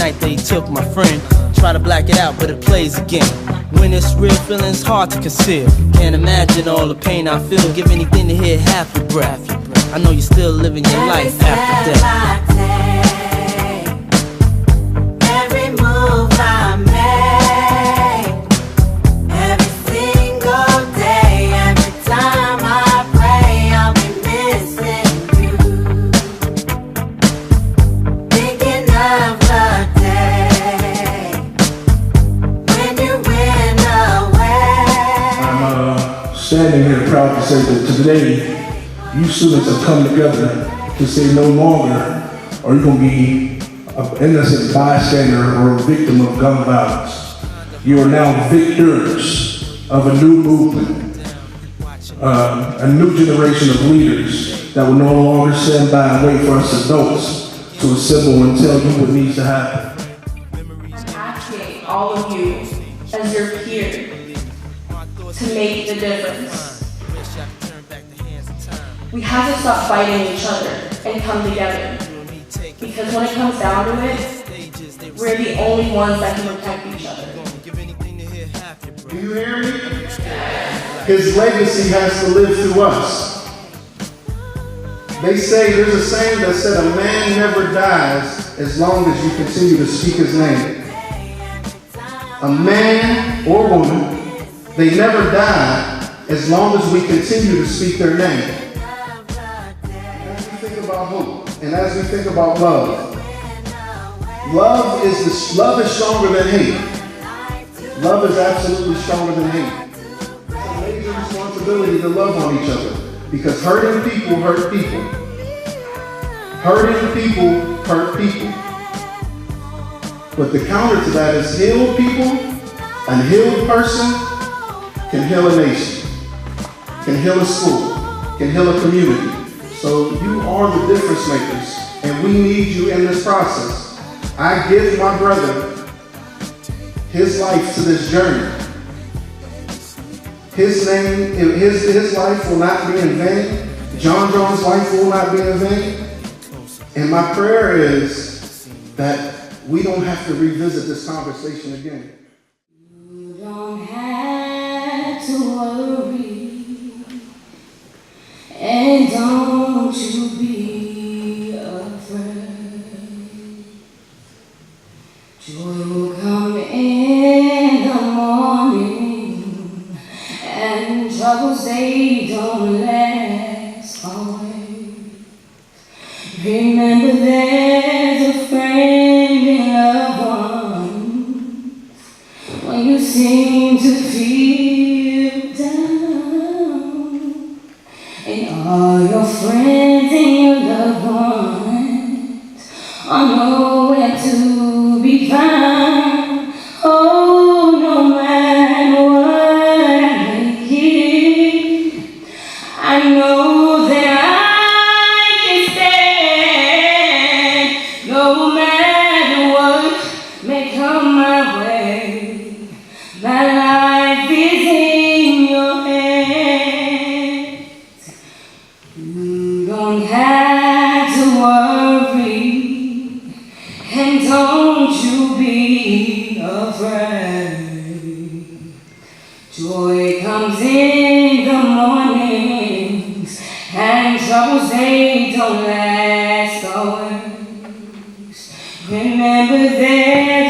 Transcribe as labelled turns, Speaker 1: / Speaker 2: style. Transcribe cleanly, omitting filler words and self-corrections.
Speaker 1: night they took my friend. Try to black it out, but it plays again. When it's real, feeling's hard to conceal. Can't imagine all the pain I feel. Give anything to hear half your breath. I know you're still living your life after death.
Speaker 2: Every move I make, every single day, every time I pray, I'll be missing you. Thinking of the day when you went away.
Speaker 3: I'm standing here proud to say that today you students have come together to say no longer are you going to be an innocent bystander or a victim of gun violence. You are now victors of a new movement, a new generation of leaders that will no longer stand by and wait for us adults to assemble and tell you what needs to happen.
Speaker 4: I'm asking all of you as your peer to make the difference. We have to stop fighting each other and come together. Because when it comes down to it, we're the only ones that can protect each other.
Speaker 3: Do you hear me? His legacy has to live through us. They say, there's a saying that said, a man never dies as long as you continue to speak his name. A man or woman, they never die as long as we continue to speak their name. About hope, and as we think about love, love is stronger than hate. Love is absolutely stronger than hate. It's a major responsibility to love on each other because hurting people hurt people. Hurting people hurt people. But the counter to that is healed people. An healed person can heal a nation, can heal a school, can heal a community. So you are the difference makers, and we need you in this process. I give my brother his life to this journey. His name, his life will not be in vain. John's life will not be in vain. And my prayer is that we don't have to revisit this conversation again.
Speaker 2: You don't have to worry. And don't you be afraid. Joy will come in the morning, and troubles they don't last always. Remember there's a friend in loved ones when you seem to feel down. And all your friends and your loved ones are nowhere to be found. Oh, no matter what I make it, I know that I can stand. No matter what may come my way, my life is in your hands. You don't have to worry, and don't you be afraid. Joy comes in the mornings, and troubles they don't last always. Remember that